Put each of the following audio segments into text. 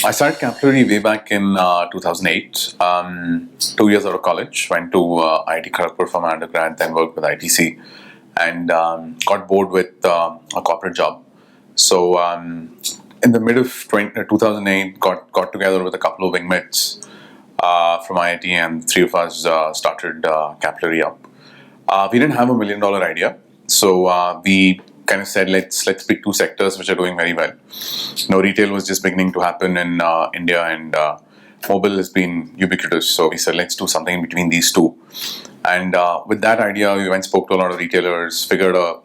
I started Capillary way back in 2008. 2 years out of college, went to IIT Kharagpur for my undergrad, then worked with ITC, and got bored with a corporate job. So in the mid of 2008, got together with a couple of wingmates from IIT, and three of us started Capillary up. We didn't have $1 million idea, so we kind of said let's pick two sectors which are doing very well. Retail was just beginning to happen in India, and mobile has been ubiquitous. So we said let's do something in between these two. And with that idea, we went spoke to a lot of retailers, figured a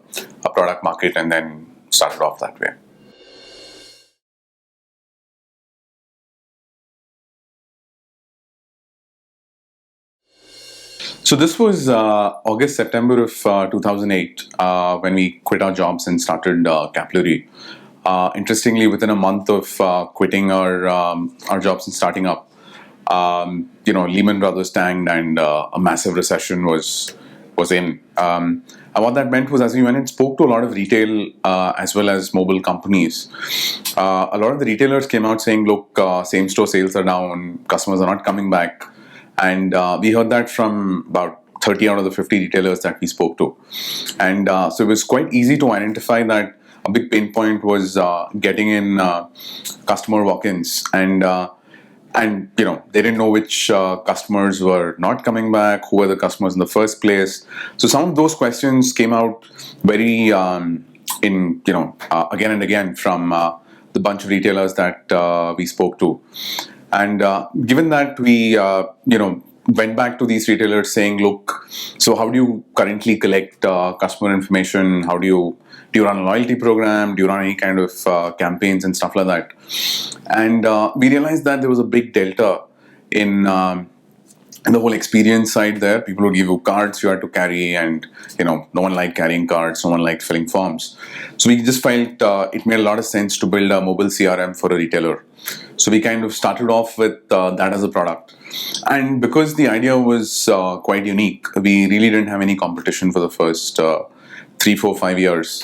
product market, and then started off that way. So this was August, September of 2008 when we quit our jobs and started Capillary. Interestingly, within a month of quitting our jobs and starting up, Lehman Brothers tanked, and a massive recession was in. And what that meant was, as we went and spoke to a lot of retail as well as mobile companies, a lot of the retailers came out saying, "Look, same-store sales are down, customers are not coming back." And we heard that from about 30 out of the 50 retailers that we spoke to. And so it was quite easy to identify that a big pain point was getting in customer walk-ins. And they didn't know which customers were not coming back, who were the customers in the first place. So some of those questions came out very again and again from the bunch of retailers that we spoke to. And given that, we went back to these retailers saying, "Look, so how do you currently collect customer information? How do you run a loyalty program? Do you run any kind of campaigns and stuff like that?" And we realized that there was a big delta in the whole experience side there. People would give you cards you had to carry, and no one liked carrying cards, no one liked filling forms. So we just felt it made a lot of sense to build a mobile CRM for a retailer. So we kind of started off with that as a product. And because the idea was quite unique, we really didn't have any competition for the first 3, 4, 5 years.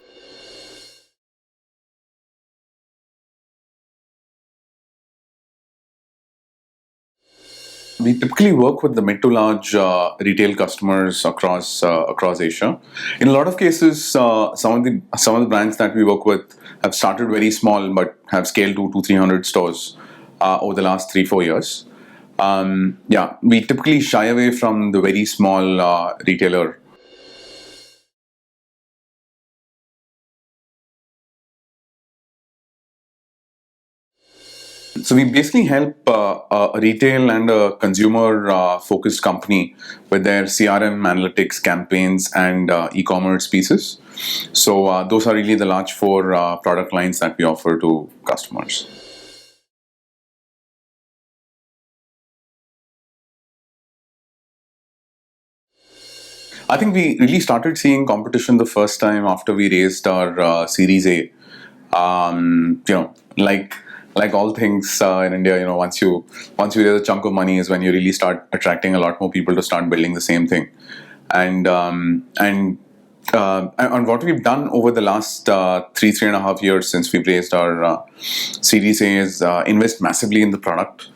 We typically work with the mid to large retail customers across Asia. In a lot of cases, some of the brands that we work with have started very small but have scaled to 200-300 stores over the last 3-4 years. We typically shy away from the very small retailer. So we basically help a retail and a consumer focused company with their CRM, analytics, campaigns, and e-commerce pieces. So those are really the large four product lines that we offer to customers. I think we really started seeing competition the first time after we raised our Series A. Like all things in India, once you raise a chunk of money is when you really start attracting a lot more people to start building the same thing. And what we've done over the last 3.5 years since we've raised our Series A is invest massively in the product.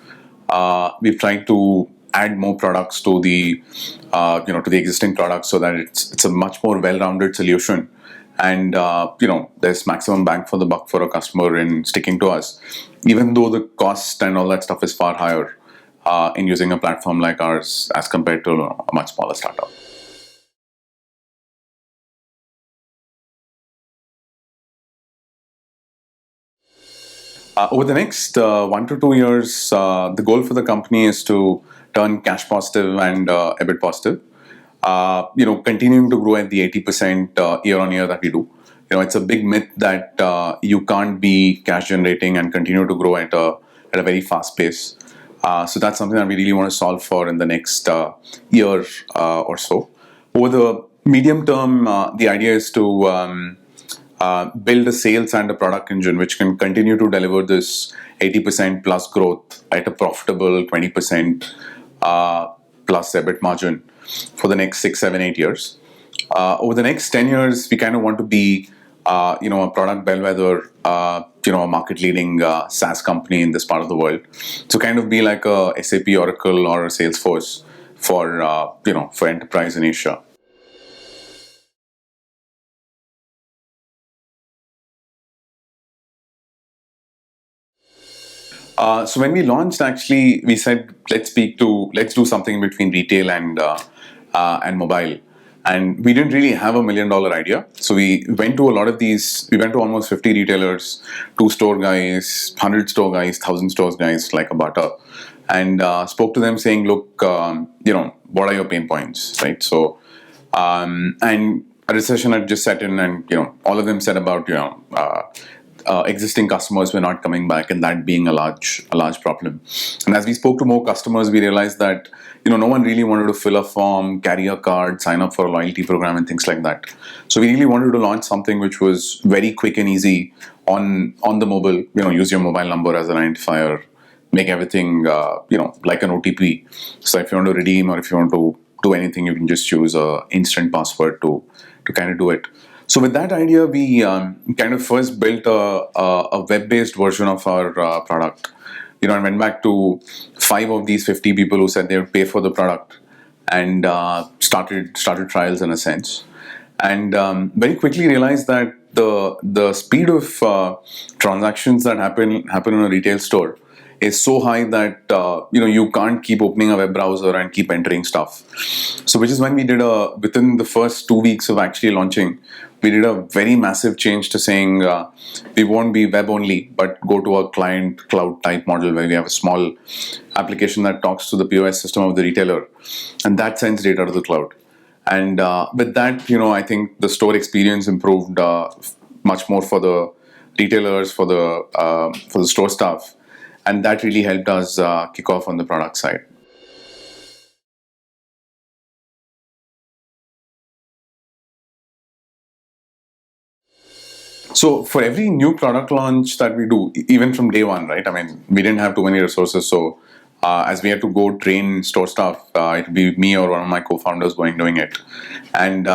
We've tried to add more products to the existing products so that it's a much more well-rounded solution. And there's maximum bang for the buck for a customer in sticking to us, even though the cost and all that stuff is far higher in using a platform like ours as compared to a much smaller startup. Over the next 1 to 2 years, the goal for the company is to turn cash positive and EBIT positive. Continuing to grow at the 80% year on year that we do. It's a big myth that you can't be cash generating and continue to grow at a very fast pace. So that's something that we really want to solve for in the next year or so. Over the medium term, the idea is to build a sales and a product engine which can continue to deliver this 80% plus growth at a profitable 20% plus EBIT margin for the next 6, 7, 8 years. Over the next 10 years, we kind of want to be, a product bellwether, a market-leading SaaS company in this part of the world. So kind of be like a SAP, Oracle, or a Salesforce for enterprise in Asia. So when we launched, actually, we said let's do something between retail and mobile, and we didn't really have $1 million idea. So we went to a lot of these. We went to almost 50 retailers, 2 store guys, 100 store guys, 1,000 stores guys, like a butter, and spoke to them saying, look, what are your pain points, right? So and a recession had just set in, and all of them said about existing customers were not coming back, and that being a large problem. And as we spoke to more customers, we realized that no one really wanted to fill a form, carry a card, sign up for a loyalty program, and things like that. So we really wanted to launch something which was very quick and easy on the mobile. Use your mobile number as an identifier, make everything like an OTP. So if you want to redeem or if you want to do anything, you can just use a instant password to kind of do it. So with that idea, we kind of first built a web-based version of our product. And went back to 5 of these 50 people who said they would pay for the product, and started trials in a sense, and very quickly realized that the speed of transactions that happen in a retail store is so high that you can't keep opening a web browser and keep entering stuff. So which is when we did within the first 2 weeks of actually launching, we did a very massive change to saying we won't be web only, but go to a client cloud type model where we have a small application that talks to the POS system of the retailer, and that sends data to the cloud. And with that, I think the store experience improved much more for the retailers, for the store staff, and that really helped us kick off on the product side. So for every new product launch that we do, even from day one, right? I mean, we didn't have too many resources, so as we had to go train store staff, it would be me or one of my co-founders doing it. And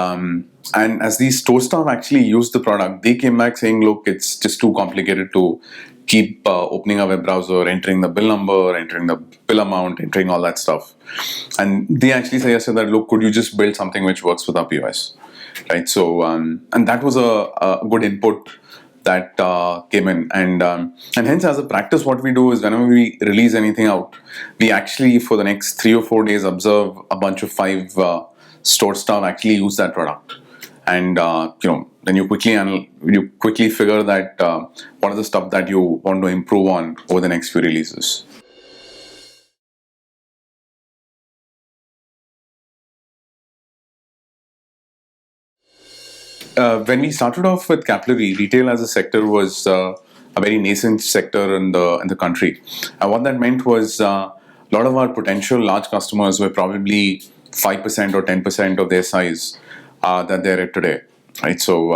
as these store staff actually used the product, they came back saying, look, it's just too complicated to keep opening a web browser, entering the bill number, entering the bill amount, entering all that stuff. And they actually suggested that, look, could you just build something which works with our POS? Right. So, and that was a good input that came in, and hence, as a practice, what we do is whenever we release anything out, we actually for the next 3 or 4 days observe a bunch of 5 store staff actually use that product, and then you quickly figure that what are the stuff that you want to improve on over the next few releases. When we started off with Capillary, retail as a sector was a very nascent sector in the country. And what that meant was a lot of our potential large customers were probably 5% or 10% of their size that they're at today, right? So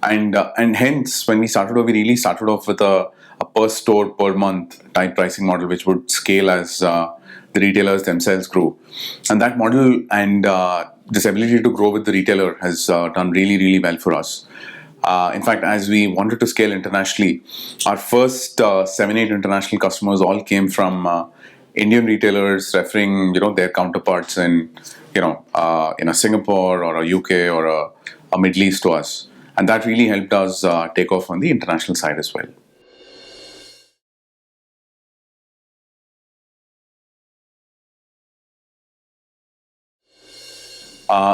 and hence when we started off, we really started off with a per store per month type pricing model, which would scale as the retailers themselves grew. And that model and this ability to grow with the retailer has done really well for us. In fact, as we wanted to scale internationally, our first 7-8 international customers all came from Indian retailers referring their counterparts in a Singapore or a UK or a Middle East to us, and that really helped us take off on the international side as well.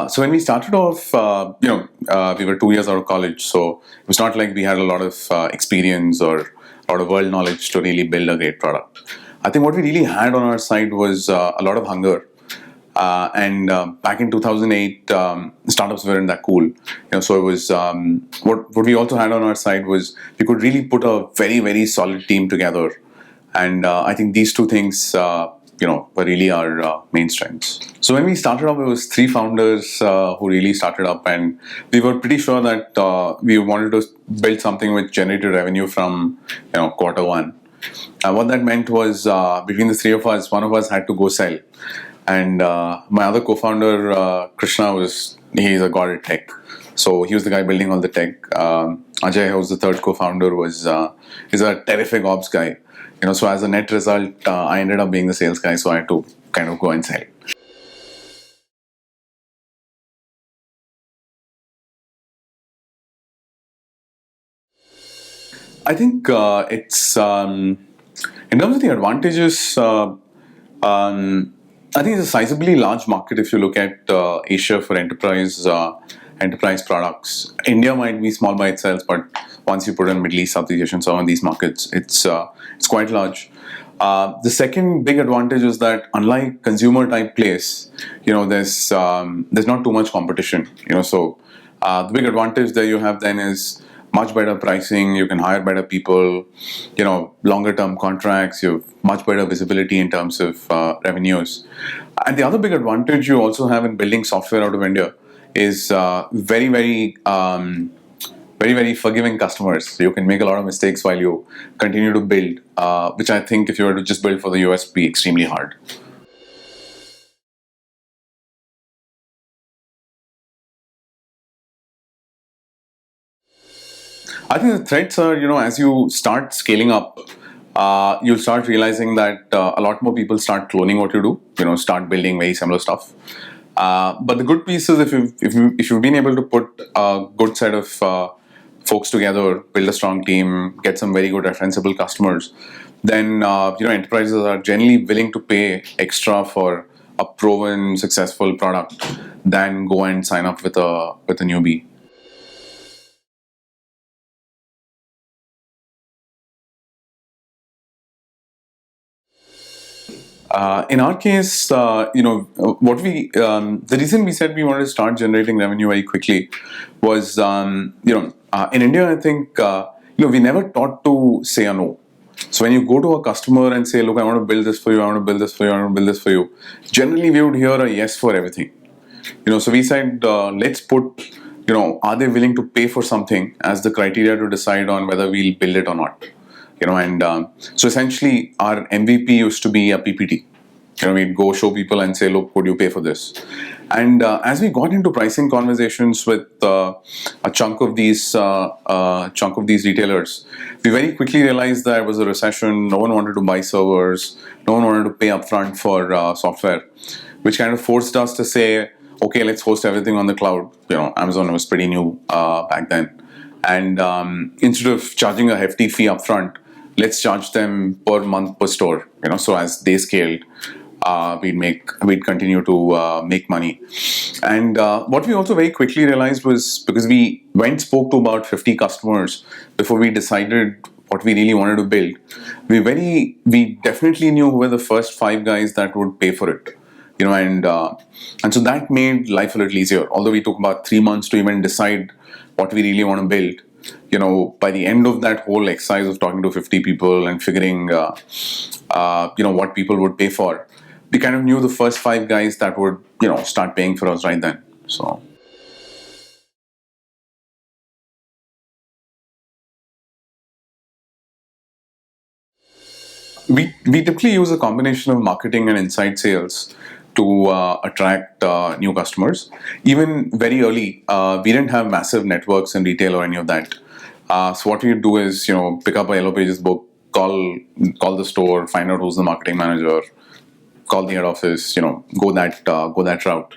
So when we started off, we were 2 years out of college, so it was not like we had a lot of experience or a lot of world knowledge to really build a great product. I think what we really had on our side was a lot of hunger. And back in 2008, startups weren't that cool. So it was what we also had on our side was we could really put a very solid team together, and I think these two things were really our main strengths. So when we started up, it was 3 founders who really started up, and we were pretty sure that we wanted to build something which generated revenue from quarter one. What that meant was between the 3 of us, one of us had to go sell. And my other co-founder, Krishna, he's a god at tech. So he was the guy building all the tech. Ajay, who's the third co-founder, is a terrific ops guy. So as a net result, I ended up being the sales guy. So I had to kind of go and sell. I think it's in terms of the advantages. I think it's a sizably large market if you look at Asia for enterprise products. India might be small by itself, but once you put in Middle East, Southeast Asia, and some of these markets, it's quite large. The second big advantage is that unlike consumer type place, there's not too much competition. So the big advantage that you have then is much better pricing. You can hire better people. Longer term contracts. You have much better visibility in terms of revenues. And the other big advantage you also have in building software out of India is very, very forgiving customers. So you can make a lot of mistakes while you continue to build, which I think if you were to just build for the US would be extremely hard. I think the threats are, as you start scaling up, you'll start realizing that a lot more people start cloning what you do. Start building very similar stuff. But the good piece is if you've been able to put a good set of folks together, build a strong team, get some very good referenceable customers, then enterprises are generally willing to pay extra for a proven successful product than go and sign up with a newbie. In our case, the reason we said we wanted to start generating revenue very quickly was, in India, I think, we never taught to say a no. So when you go to a customer and say, look, I want to build this for you, I want to build this for you, I want to build this for you, generally we would hear a yes for everything. So we said, let's put, are they willing to pay for something as the criteria to decide on whether we'll build it or not. And so essentially our MVP used to be a PPT. We'd go show people and say, look, would you pay for this? And as we got into pricing conversations with a chunk of these retailers, we very quickly realized that it was a recession. No one wanted to buy servers. No one wanted to pay upfront for software, which kind of forced us to say, okay, let's host everything on the cloud. Amazon was pretty new back then. And instead of charging a hefty fee upfront, let's charge them per month per store. So as they scaled, we'd continue to make money. And what we also very quickly realized was, because we spoke to about 50 customers before we decided what we really wanted to build, we definitely knew who were the first 5 guys that would pay for it. And so that made life a little easier. Although we took about 3 months to even decide what we really want to build, by the end of that whole exercise of talking to 50 people and figuring, what people would pay for, we kind of knew the first 5 guys that would, start paying for us right then. So. We typically use a combination of marketing and inside sales to attract new customers. Even very early, we didn't have massive networks in retail or any of that. So what we do is, pick up a Yellow Pages book, call the store, find out who's the marketing manager, call the head office, go that route.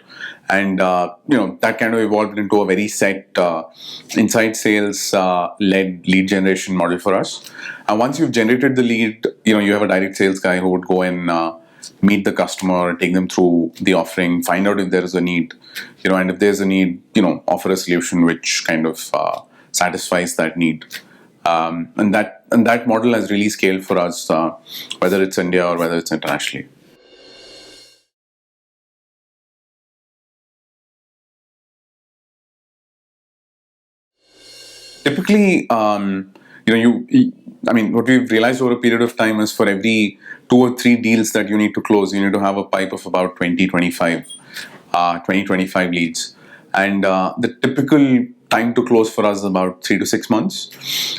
And, that kind of evolved into a very set inside sales led lead generation model for us. And once you've generated the lead, you have a direct sales guy who would go and meet the customer, take them through the offering, find out if there is a need, and if there's a need, offer a solution which kind of satisfies that need. And that model has really scaled for us, whether it's India or whether it's internationally. Typically, what we've realized over a period of time is for every 2 or 3 deals that you need to close, you need to have a pipe of about 25 leads. And the typical time to close for us is about 3 to 6 months.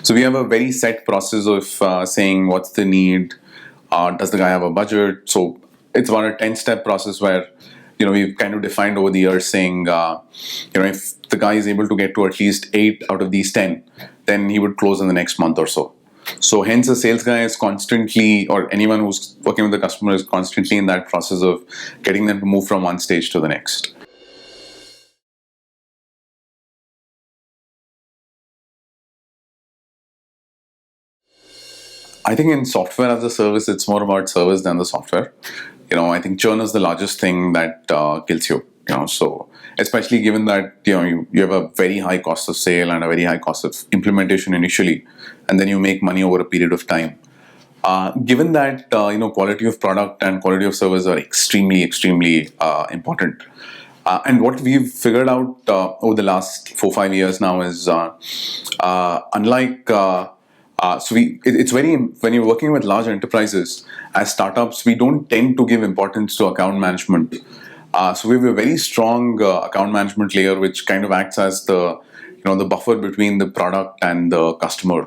So we have a very set process of saying what's the need, does the guy have a budget? So it's about a 10-step process where, we've kind of defined over the years saying, if the guy is able to get to at least 8 out of these 10, then he would close in the next month or so. So hence a sales guy is constantly, or anyone who's working with the customer is constantly in that process of getting them to move from one stage to the next. I think in software as a service, it's more about service than the software. I think churn is the largest thing that kills you. So especially given that you have a very high cost of sale and a very high cost of implementation initially, and then you make money over a period of time. Given that quality of product and quality of service are extremely important. And what we've figured out over the last 4-5 years now is unlike it's very, when you're working with large enterprises as startups, we don't tend to give importance to account management. So we have a very strong account management layer, which kind of acts as the buffer between the product and the customer.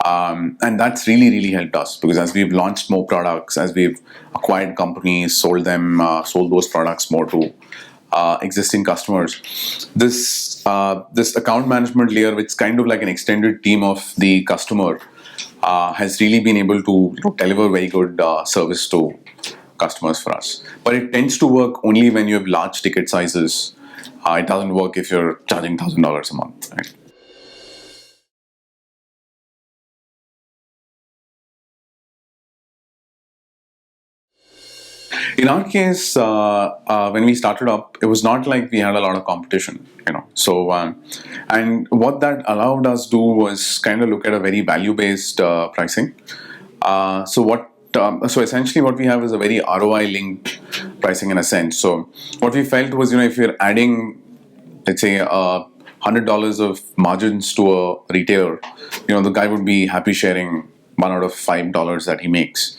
And that's really helped us, because as we've launched more products, as we've acquired companies, sold those products more to existing customers, this account management layer, which is kind of like an extended team of the customer, has really been able to deliver very good service to customers for us. But it tends to work only when you have large ticket sizes. It doesn't work if you're charging $1,000 a month, right? In our case, when we started up, it was not like we had a lot of competition, So, and what that allowed us to do was kind of look at a very value-based pricing. So essentially, what we have is a very ROI-linked pricing in a sense. So, what we felt was, if you're adding, let's say, $100 of margins to a retailer, the guy would be happy sharing $1 out of $5 that he makes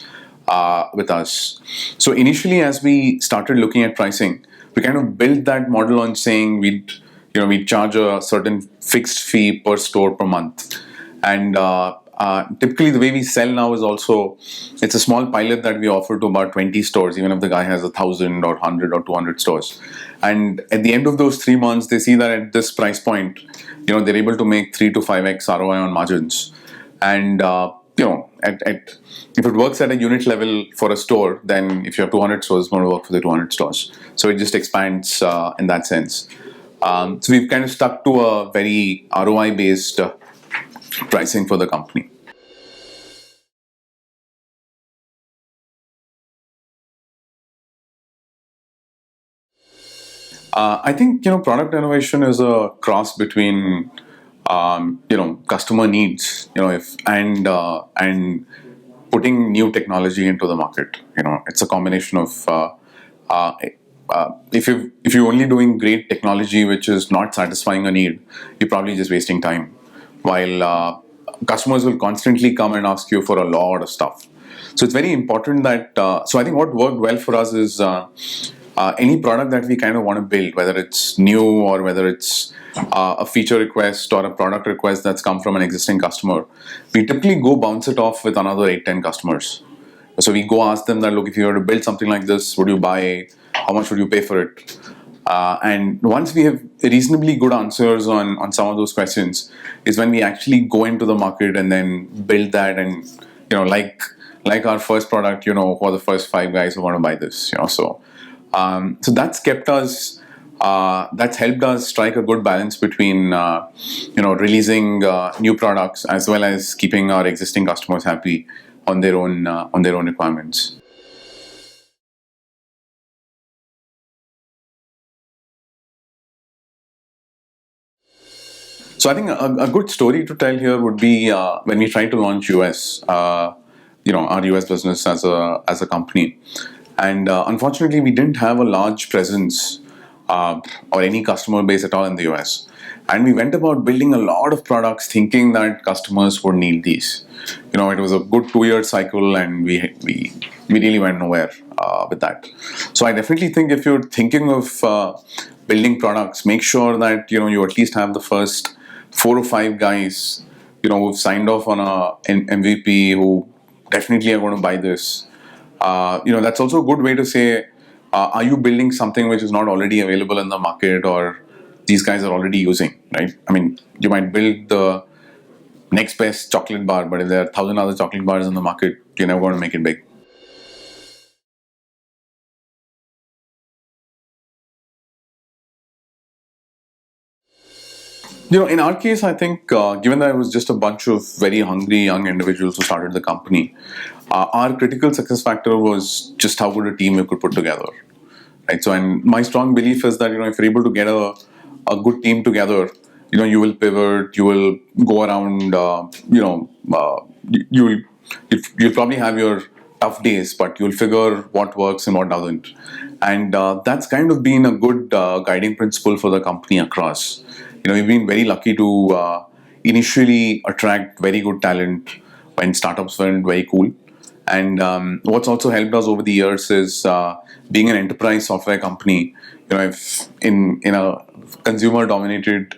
with us. So initially, as we started looking at pricing, we kind of built that model on saying we'd charge a certain fixed fee per store per month. And typically the way we sell now is also, it's a small pilot that we offer to about 20 stores, even if the guy has 1,000 or 100 or 200 stores. And at the end of those 3 months, they see that at this price point, they're able to make 3 to 5x ROI on margins. And if it works at a unit level for a store, then if you have 200 stores, it's going to work for the 200 stores. So it just expands in that sense. So we've kind of stuck to a very ROI-based pricing for the company. I think product innovation is a cross between customer needs, and putting new technology into the market. It's a combination of if you're only doing great technology which is not satisfying a need, you're probably just wasting time. While customers will constantly come and ask you for a lot of stuff. So it's very important that. So I think what worked well for us is any product that we kind of want to build, whether it's new or whether it's a feature request or a product request that's come from an existing customer, we typically go bounce it off with another 8-10 customers. So we go ask them that, look, if you were to build something like this, would you buy? How much would you pay for it? And once we have reasonably good answers on some of those questions, is when we actually go into the market and then build that. And like our first product, who are the first 5 guys who want to buy this, So that's kept us. That's helped us strike a good balance between releasing new products as well as keeping our existing customers happy on their own requirements. So I think a good story to tell here would be when we tried to launch US, our US business as a company, and unfortunately we didn't have a large presence or any customer base at all in the US. And we went about building a lot of products thinking that customers would need these. It was a good 2-year cycle, and we really went nowhere with that. So I definitely think if you're thinking of building products, make sure that you at least have the first 4 or 5 guys who've signed off on an MVP, who definitely are going to buy this. That's also a good way to say, are you building something which is not already available in the market, or these guys are already using, right? I mean, you might build the next best chocolate bar, but if there are 1,000 other chocolate bars in the market, you're never going to make it big. In our case, I think, given that it was just a bunch of very hungry young individuals who started the company, our critical success factor was just how good a team we could put together, right? So, and my strong belief is that, if you're able to get a good team together, you will pivot, you will go around, you will, you'll probably have your tough days, but you'll figure what works and what doesn't. And that's kind of been a good guiding principle for the company across. We've been very lucky to initially attract very good talent when startups weren't very cool. And what's also helped us over the years is being an enterprise software company. If in a consumer-dominated,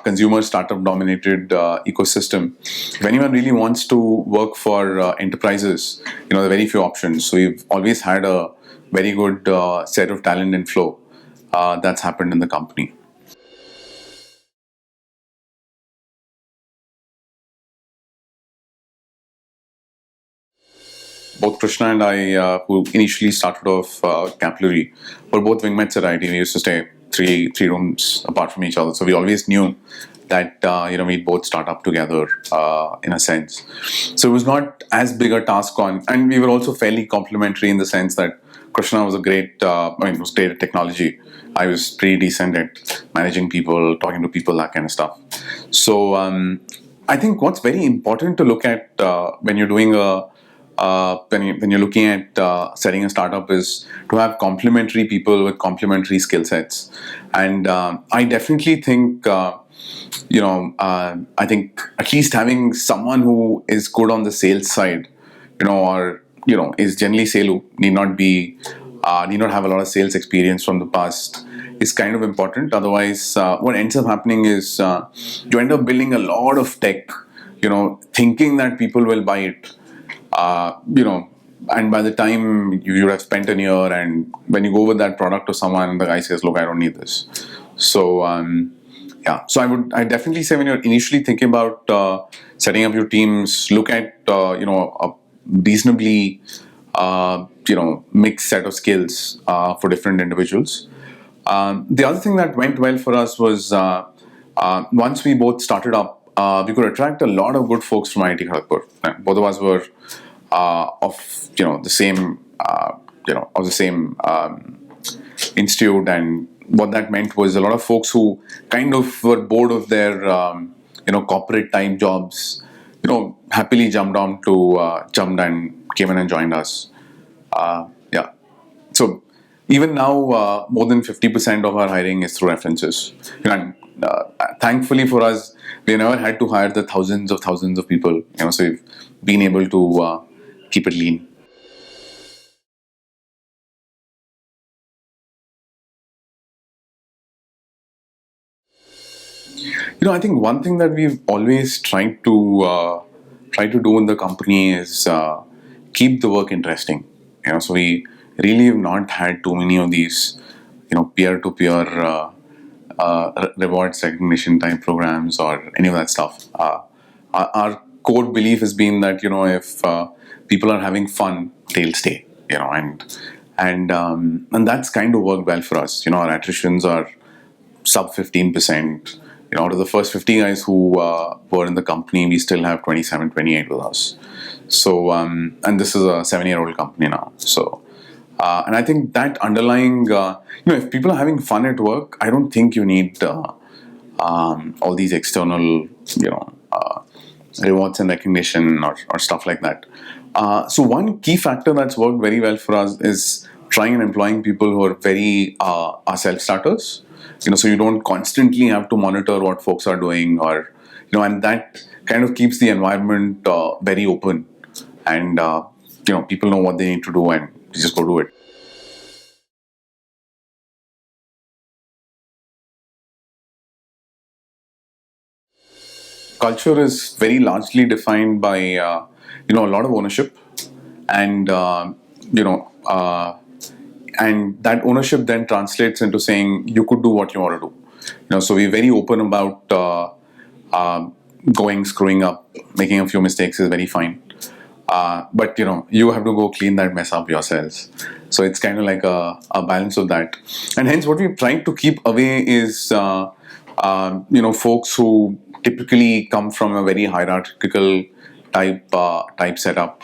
consumer startup-dominated ecosystem, if anyone really wants to work for enterprises, there are very few options. So we've always had a very good set of talent and flow that's happened in the company. Both Krishna and I, who initially started off Capillary, were both wingmates at IT. We used to stay three rooms apart from each other, so we always knew that we'd both start up together in a sense. So it was not as big a task and we were also fairly complementary in the sense that Krishna was was great at technology. I was pretty decent at managing people, talking to people, that kind of stuff. So I think what's very important to look at when you're doing when you're looking at setting a startup is to have complementary people with complementary skill sets. And I definitely think, I think at least having someone who is good on the sales side, or, is generally sales, need not have a lot of sales experience from the past, is kind of important. Otherwise, what ends up happening is you end up building a lot of tech, thinking that people will buy it. And by the time you would have spent a year, and when you go with that product to someone, the guy says, "Look, I don't need this." So, yeah. So I definitely say, when you're initially thinking about setting up your teams, look at a reasonably mixed set of skills for different individuals. The other thing that went well for us was once we both started up, we could attract a lot of good folks from IIT Kharagpur. Both of us were of the same institute, and what that meant was a lot of folks who kind of were bored of their corporate time jobs, happily jumped and came in and joined us. Yeah. So even now, more than 50% of our hiring is through references. And thankfully for us, we never had to hire the thousands of people. So we've been able to keep it lean. I think one thing that we've always tried to do in the company is keep the work interesting. So we really have not had too many of these, peer-to-peer rewards recognition type programs or any of that stuff. Our core belief has been that if people are having fun, they'll stay. And that's kind of worked well for us. Our attritions are sub 15%. Out of the first 50 guys who were in the company, we still have 27, 28 with us. So, and this is a 7-year-old company now. So, and I think that underlying, if people are having fun at work, I don't think you need all these external, rewards and recognition or stuff like that. So one key factor that's worked very well for us is trying and employing people who are very are self-starters. So you don't constantly have to monitor what folks are doing, or and that kind of keeps the environment very open, and people know what they need to do, and you just go do it. Culture is very largely defined by a lot of ownership, and and that ownership then translates into saying you could do what you want to do. So we're very open about screwing up, making a few mistakes is very fine. But you have to go clean that mess up yourselves. So it's kind of like a balance of that. And hence what we've tried to keep away is folks who typically come from a very hierarchical type setup.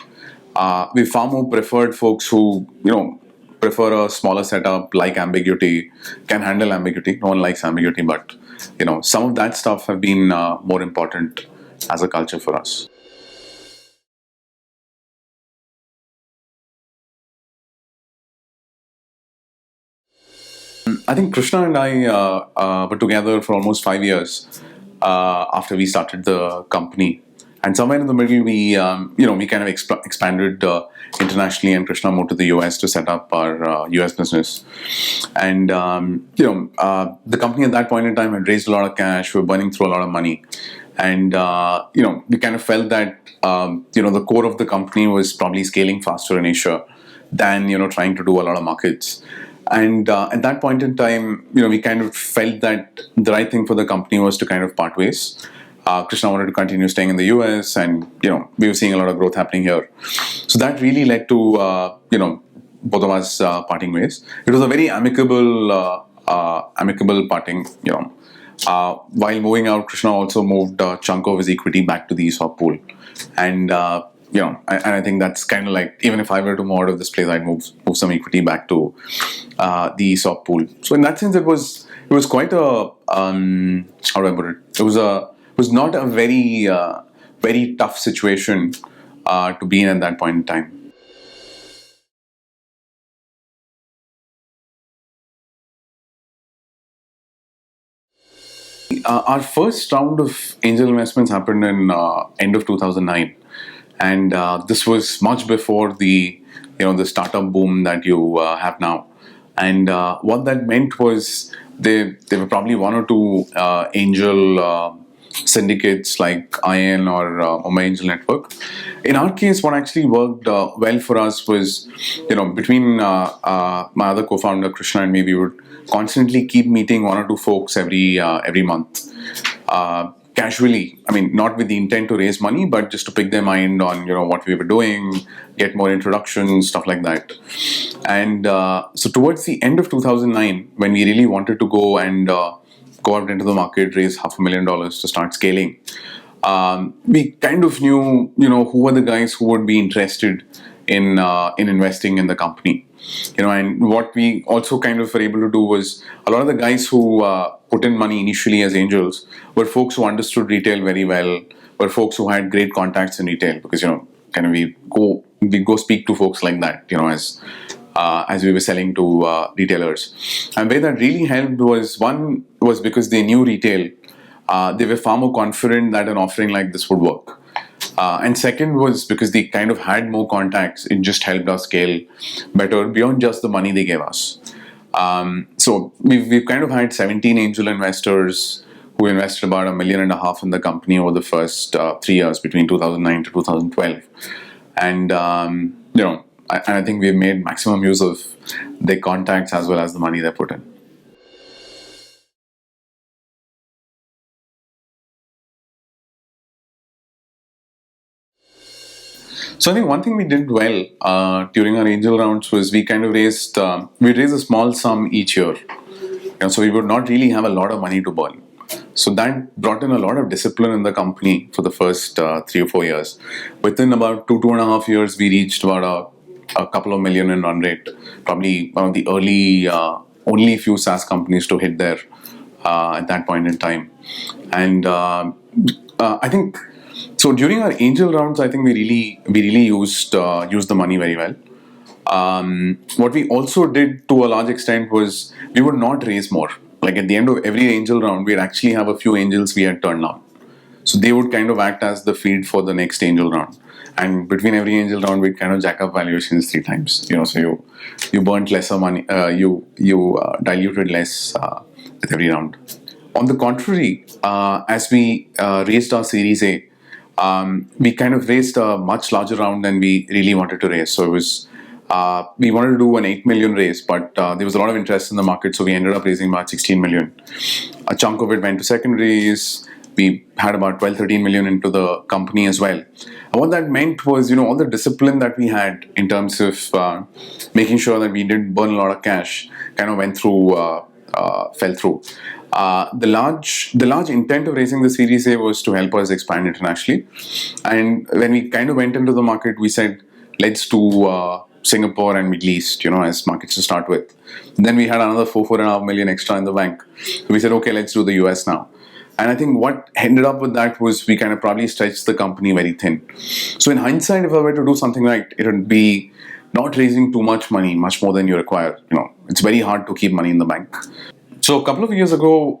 We far more preferred folks who prefer a smaller setup, like ambiguity, can handle ambiguity. No one likes ambiguity, but some of that stuff have been more important as a culture for us. I think Krishna and I were together for almost 5 years after we started the company, and somewhere in the middle, we kind of expanded internationally, and Krishna moved to the US to set up our US business. And the company at that point in time had raised a lot of cash. We were burning through a lot of money, and we kind of felt that the core of the company was probably scaling faster in Asia than trying to do a lot of markets. And at that point in time, we kind of felt that the right thing for the company was to kind of part ways. Krishna wanted to continue staying in the US, and we were seeing a lot of growth happening here. So that really led to both of us parting ways. It was a very amicable parting. While moving out, Krishna also moved a chunk of his equity back to the ESOP pool, and I think that's kind of like, even if I were to move out of this place, I'd move some equity back to the ESOP pool. So in that sense, it was quite a how do I put it? It was not a very tough situation to be in at that point in time. Our first round of angel investments happened in end of 2009, and this was much before the the startup boom that you have now. And what that meant was there were probably one or two angel syndicates like IN or Mumbai Angel Network. In our case, what actually worked well for us was, between my other co-founder Krishna and me, we would constantly keep meeting one or two folks every month. Casually, I mean, not with the intent to raise money, but just to pick their mind on what we were doing, get more introductions, stuff like that. And so towards the end of 2009, when we really wanted to go out into the market, raise $500,000 to start scaling, we kind of knew who were the guys who would be interested in investing in the company. And what we also kind of were able to do was, a lot of the guys who put in money initially as angels were folks who understood retail very well, were folks who had great contacts in retail, because kind of we go speak to folks like that, as we were selling to retailers. And where that really helped was, one was because they knew retail, they were far more confident that an offering like this would work. And second was because they kind of had more contacts. It just helped us scale better beyond just the money they gave us. So we've kind of had 17 angel investors who invested about $1.5 million in the company over the first 3 years, between 2009 to 2012. And I think we've made maximum use of their contacts as well as the money they put in. So I think one thing we did well during our angel rounds was we kind of raised a small sum each year. So we would not really have a lot of money to burn. So that brought in a lot of discipline in the company for the first 3 or 4 years. Within about 2.5 years, we reached about a couple of million in run rate. Probably one of the only few SaaS companies to hit there at that point in time. And I think, so during our angel rounds, I think we really used the money very well. What we also did to a large extent was, we would not raise more. Like at the end of every angel round, we'd actually have a few angels we had turned down. So they would kind of act as the feed for the next angel round. And between every angel round, we'd kind of jack up valuations 3 times. So you burnt lesser money, you diluted less with every round. On the contrary, as we raised our Series A, we kind of raised a much larger round than we really wanted to raise. So it was We wanted to do an 8 million raise, but there was a lot of interest in the market, so we ended up raising about 16 million. A chunk of it went to secondaries. We had about 12, 13 million into the company as well. And what that meant was, all the discipline that we had in terms of making sure that we didn't burn a lot of cash kind of fell through. The large intent of raising the Series A was to help us expand internationally. And when we kind of went into the market, we said, let's do Singapore and Middle East, as markets to start with. Then we had another 4.5 million extra in the bank. So we said, okay, let's do the US now. And I think what ended up with that was we kind of probably stretched the company very thin. So in hindsight, if I were to do something right, it would be not raising too much money, much more than you require. It's very hard to keep money in the bank. So a couple of years ago,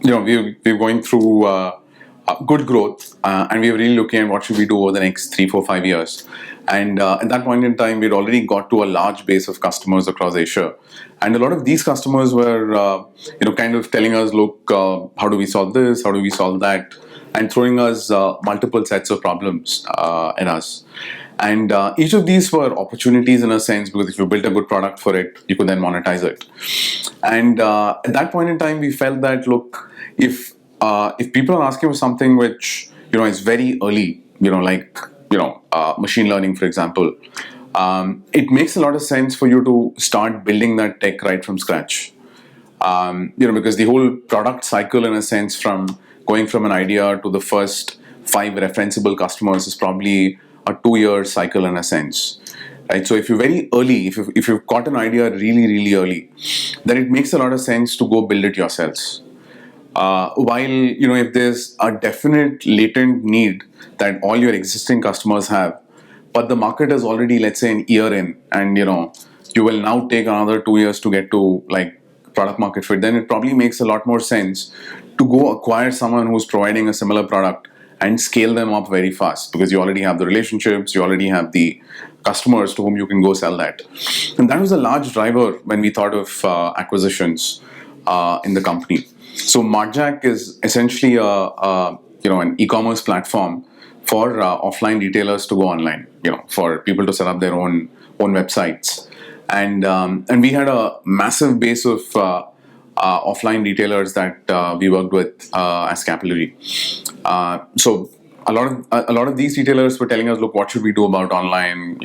we're going through good growth, and we were really looking at what should we do over the next 3, 4, 5 years. And at that point in time, we'd already got to a large base of customers across Asia. And a lot of these customers were, kind of telling us, look, how do we solve this? How do we solve that? And throwing us multiple sets of problems in us. And each of these were opportunities in a sense, because if you built a good product for it, you could then monetize it. And at that point in time, we felt that, look, if people are asking for something which, is very early, machine learning, for example, it makes a lot of sense for you to start building that tech right from scratch. Because the whole product cycle, in a sense, from going from an idea to the first 5 referenceable customers is probably a 2-year cycle in a sense, right? So if you're very early, if you've got an idea really, really early, then it makes a lot of sense to go build it yourselves. While, if there's a definite latent need that all your existing customers have, but the market is already, let's say, an year in, and, you will now take another 2 years to get to, product market fit, then it probably makes a lot more sense to go acquire someone who's providing a similar product and scale them up very fast, because you already have the relationships, you already have the customers to whom you can go sell that. And that was a large driver when we thought of acquisitions in the company. So Marjack is essentially an e-commerce platform for offline retailers to go online, for people to set up their own websites. And we had a massive base of offline retailers that we worked with as Capillary. So a lot of these retailers were telling us, look, what should we do about online?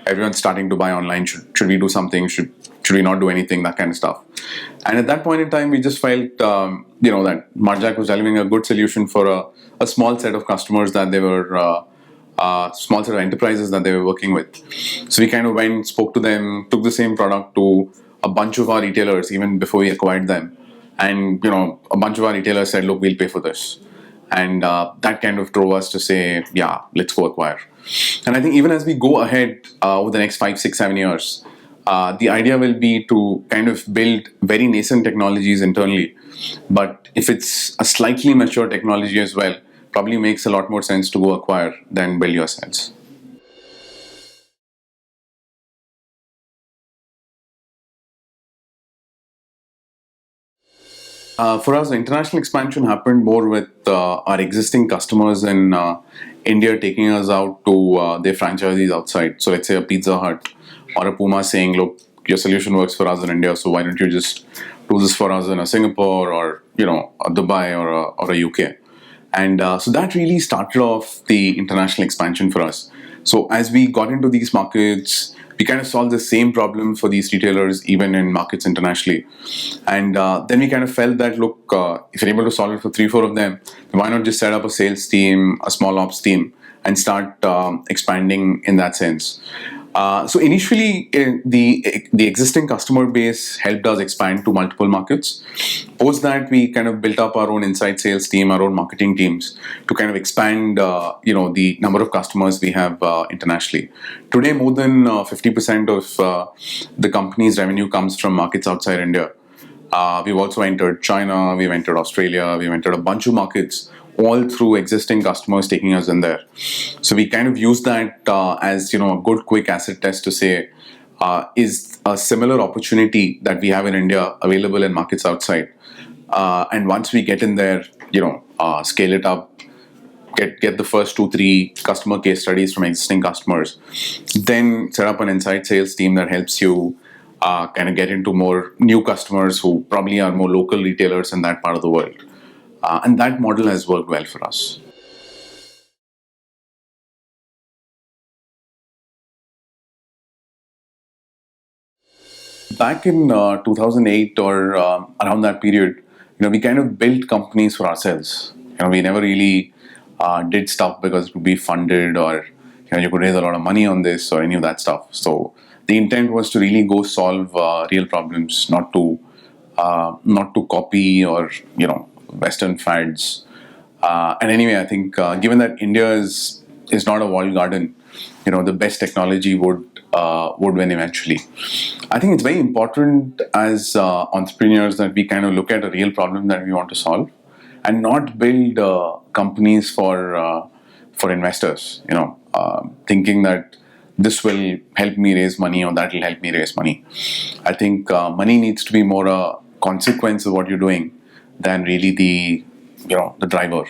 Everyone's starting to buy online. Should we do something? Should we not do anything? That kind of stuff. And at that point in time, we just felt that Marjack was delivering a good solution for a small set of customers that they were small set of enterprises that they were working with. So we kind of went, spoke to them, took the same product to a bunch of our retailers even before we acquired them. And, a bunch of our retailers said, look, we'll pay for this. And that kind of drove us to say, yeah, let's go acquire. And I think even as we go ahead over the next 5, 6, 7 years, the idea will be to kind of build very nascent technologies internally. But if it's a slightly mature technology as well, probably makes a lot more sense to go acquire than build yourselves. For us, the international expansion happened more with our existing customers in India taking us out to their franchisees outside. So let's say a Pizza Hut or a Puma saying, look, your solution works for us in India, so why don't you just do this for us in a Singapore or, a Dubai or a UK? And so that really started off the international expansion for us. So as we got into these markets, we kind of solved the same problem for these retailers, even in markets internationally. And then we kind of felt that, look, if you're able to solve it for 3, 4 of them, then why not just set up a sales team, a small ops team, and start expanding in that sense. So initially, the existing customer base helped us expand to multiple markets. Post that, we kind of built up our own inside sales team, our own marketing teams to kind of expand, the number of customers we have internationally. Today, more than 50% of the company's revenue comes from markets outside India. We've also entered China, we've entered Australia, we've entered a bunch of markets, all through existing customers taking us in there. So we kind of use that as a good quick asset test to say, is a similar opportunity that we have in India available in markets outside? And once we get in there, scale it up, get the first 2-3 customer case studies from existing customers, then set up an inside sales team that helps you kind of get into more new customers who probably are more local retailers in that part of the world. And that model has worked well for us. Back in 2008 or around that period, we kind of built companies for ourselves. We never really did stuff because it would be funded or you could raise a lot of money on this or any of that stuff. So the intent was to really go solve real problems, not to copy or Western fads. And anyway, I think given that India is not a walled garden, the best technology would win eventually. I think it's very important as entrepreneurs that we kind of look at a real problem that we want to solve, and not build companies for investors. Thinking that this will help me raise money or that will help me raise money. I think money needs to be more a consequence of what you're doing than really the driver.